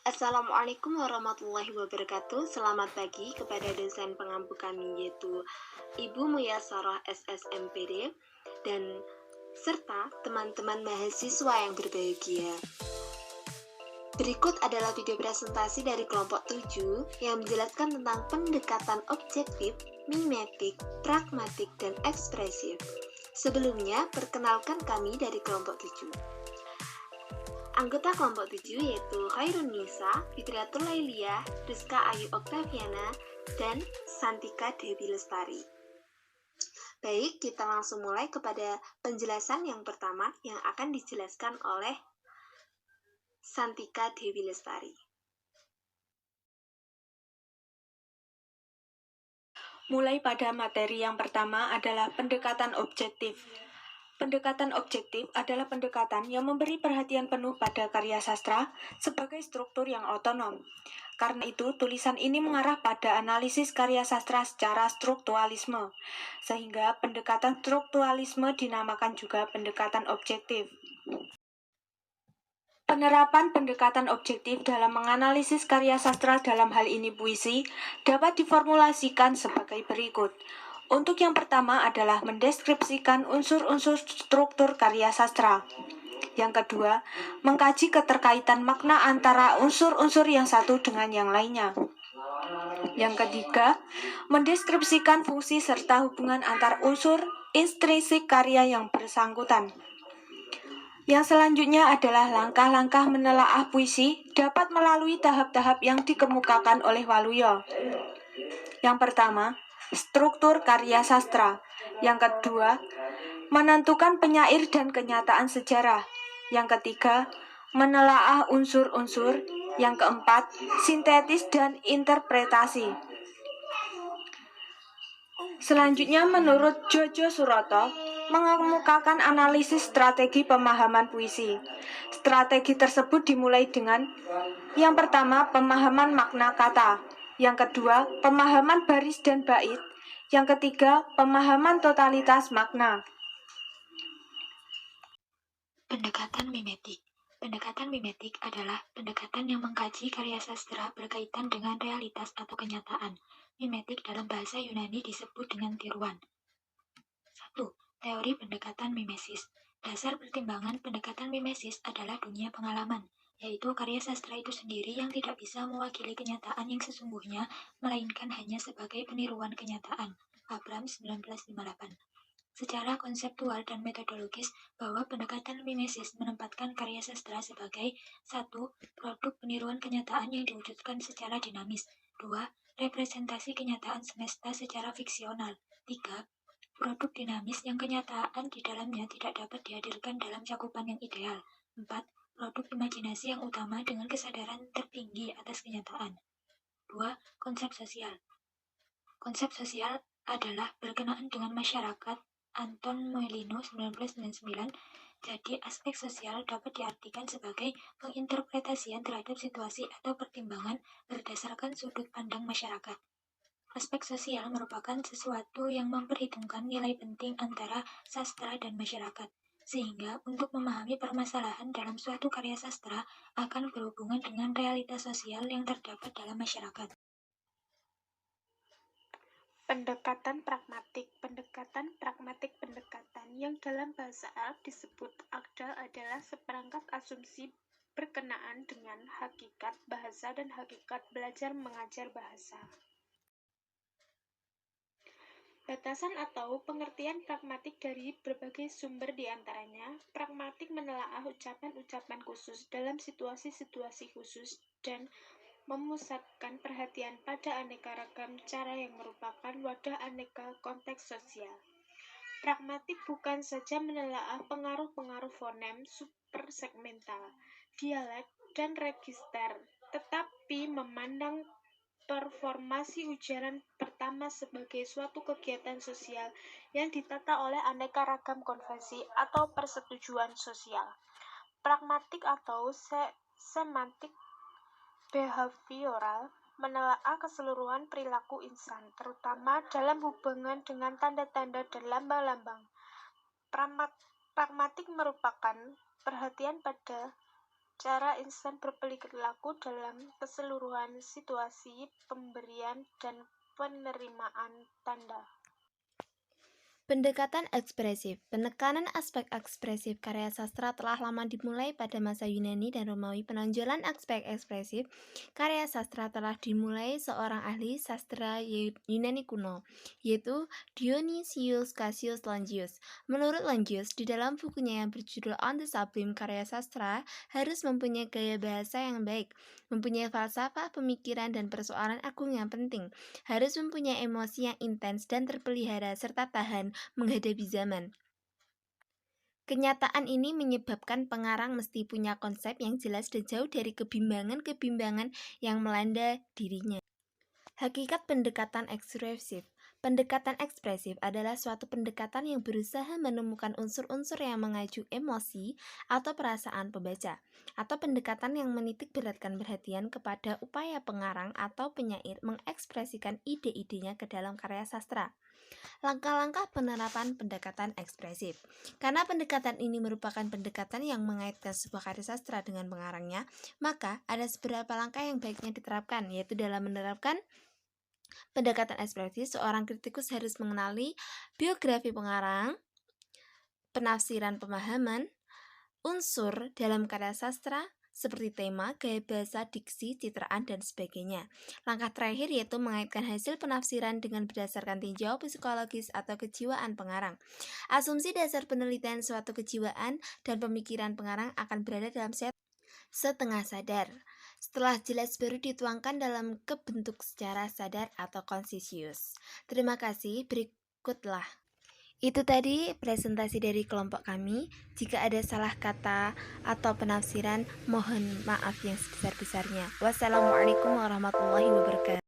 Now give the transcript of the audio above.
Assalamualaikum warahmatullahi wabarakatuh. Selamat pagi kepada dosen pengampu kami yaitu Ibu Muyasarah SSMPD dan serta teman-teman mahasiswa yang berbahagia. Berikut adalah video presentasi dari kelompok 7 yang menjelaskan tentang pendekatan objektif, mimetik, pragmatik, dan ekspresif. Sebelumnya, perkenalkan kami dari kelompok 7. Anggota kelompok 7 yaitu Khairun Nisa, Fitriatul Lailiyah, Rizka Ayu Oktaviana, dan Santika Dewi Lestari. Baik, kita langsung mulai kepada penjelasan yang pertama yang akan dijelaskan oleh Santika Dewi Lestari. Mulai pada materi yang pertama adalah pendekatan objektif. Pendekatan objektif adalah pendekatan yang memberi perhatian penuh pada karya sastra sebagai struktur yang otonom. Karena itu, tulisan ini mengarah pada analisis karya sastra secara strukturalisme, sehingga pendekatan strukturalisme dinamakan juga pendekatan objektif. Penerapan pendekatan objektif dalam menganalisis karya sastra dalam hal ini puisi dapat diformulasikan sebagai berikut. Untuk yang pertama adalah mendeskripsikan unsur-unsur struktur karya sastra. Yang kedua, mengkaji keterkaitan makna antara unsur-unsur yang satu dengan yang lainnya. Yang ketiga, mendeskripsikan fungsi serta hubungan antar unsur intrinsik karya yang bersangkutan. Yang selanjutnya adalah langkah-langkah menelaah puisi dapat melalui tahap-tahap yang dikemukakan oleh Waluyo. Yang pertama, struktur karya sastra. Yang kedua, menentukan penyair dan kenyataan sejarah. Yang ketiga, menelaah unsur-unsur. Yang keempat, sintetis dan interpretasi. Selanjutnya, menurut Jojo Suroto, mengemukakan analisis strategi pemahaman puisi. Strategi tersebut dimulai dengan yang pertama, pemahaman makna kata. Yang kedua, pemahaman baris dan bait. Yang ketiga, pemahaman totalitas makna. Pendekatan mimetik. Pendekatan mimetik adalah pendekatan yang mengkaji karya sastra berkaitan dengan realitas atau kenyataan. Mimetik dalam bahasa Yunani disebut dengan tiruan. 1. Teori pendekatan mimesis. Dasar pertimbangan pendekatan mimesis adalah dunia pengalaman, yaitu karya sastra itu sendiri yang tidak bisa mewakili kenyataan yang sesungguhnya, melainkan hanya sebagai peniruan kenyataan. Abrams 1958. Secara konseptual dan metodologis, bahwa pendekatan mimesis menempatkan karya sastra sebagai 1. Produk peniruan kenyataan yang diwujudkan secara dinamis. 2. Representasi kenyataan semesta secara fiksional. 3. Produk dinamis yang kenyataan di dalamnya tidak dapat dihadirkan dalam cakupan yang ideal. 4. Produk imajinasi yang utama dengan kesadaran tertinggi atas kenyataan. 2. Konsep sosial. Konsep sosial adalah berkenaan dengan masyarakat. Anton Moelino 1999. Jadi aspek sosial dapat diartikan sebagai penginterpretasian terhadap situasi atau pertimbangan berdasarkan sudut pandang masyarakat. Aspek sosial merupakan sesuatu yang memperhitungkan nilai penting antara sastra dan masyarakat, sehingga untuk memahami permasalahan dalam suatu karya sastra akan berhubungan dengan realitas sosial yang terdapat dalam masyarakat. Pendekatan pragmatik. Pendekatan yang dalam bahasa Arab disebut akda adalah seperangkat asumsi berkenaan dengan hakikat bahasa dan hakikat belajar mengajar bahasa. Batasan atau pengertian pragmatik dari berbagai sumber diantaranya, pragmatik menelaah ucapan-ucapan khusus dalam situasi-situasi khusus dan memusatkan perhatian pada aneka ragam cara yang merupakan wadah aneka konteks sosial. Pragmatik bukan saja menelaah pengaruh-pengaruh fonem, supersegmental, dialek, dan register, tetapi memandang performasi ujaran pertama sebagai suatu kegiatan sosial yang ditata oleh aneka ragam konvensi atau persetujuan sosial. Pragmatik atau semantik behavioral menelaah keseluruhan perilaku insan, terutama dalam hubungan dengan tanda-tanda dan lambang-lambang. Pragmatik merupakan perhatian pada Cara instan berperilaku dalam keseluruhan situasi pemberian dan penerimaan tanda. Pendekatan ekspresif. Penekanan aspek ekspresif karya sastra telah lama dimulai pada masa Yunani dan Romawi. Penonjolan aspek ekspresif karya sastra telah dimulai seorang ahli sastra Yunani kuno, yaitu Dionysius Cassius Longius. Menurut Longius, di dalam bukunya yang berjudul On the Sublime, karya sastra harus mempunyai gaya bahasa yang baik, mempunyai falsafah, pemikiran, dan persoalan agung yang penting, harus mempunyai emosi yang intens dan terpelihara, serta tahan menghadapi zaman. Kenyataan ini menyebabkan pengarang mesti punya konsep yang jelas dan jauh dari kebimbangan-kebimbangan yang melanda dirinya. Hakikat pendekatan ekspresif. Pendekatan ekspresif adalah suatu pendekatan yang berusaha menemukan unsur-unsur yang mengacu emosi atau perasaan pembaca, atau pendekatan yang menitik beratkan perhatian kepada upaya pengarang atau penyair mengekspresikan ide-idenya ke dalam karya sastra. Langkah-langkah penerapan pendekatan ekspresif. Karena pendekatan ini merupakan pendekatan yang mengaitkan sebuah karya sastra dengan pengarangnya, maka ada beberapa langkah yang baiknya diterapkan, yaitu dalam menerapkan pendekatan ekspresif, seorang kritikus harus mengenali biografi pengarang, penafsiran pemahaman, unsur dalam karya sastra, seperti tema, gaya bahasa, diksi, citraan, dan sebagainya. Langkah terakhir yaitu mengaitkan hasil penafsiran dengan berdasarkan tinjau psikologis atau kejiwaan pengarang. Asumsi dasar penelitian suatu kejiwaan dan pemikiran pengarang akan berada dalam setengah sadar. Setelah jelas baru dituangkan dalam kebentuk secara sadar atau konsisius. Terima kasih, berikutlah. Itu tadi presentasi dari kelompok kami. Jika ada salah kata atau penafsiran, mohon maaf yang sebesar-besarnya. Wassalamualaikum warahmatullahi wabarakatuh.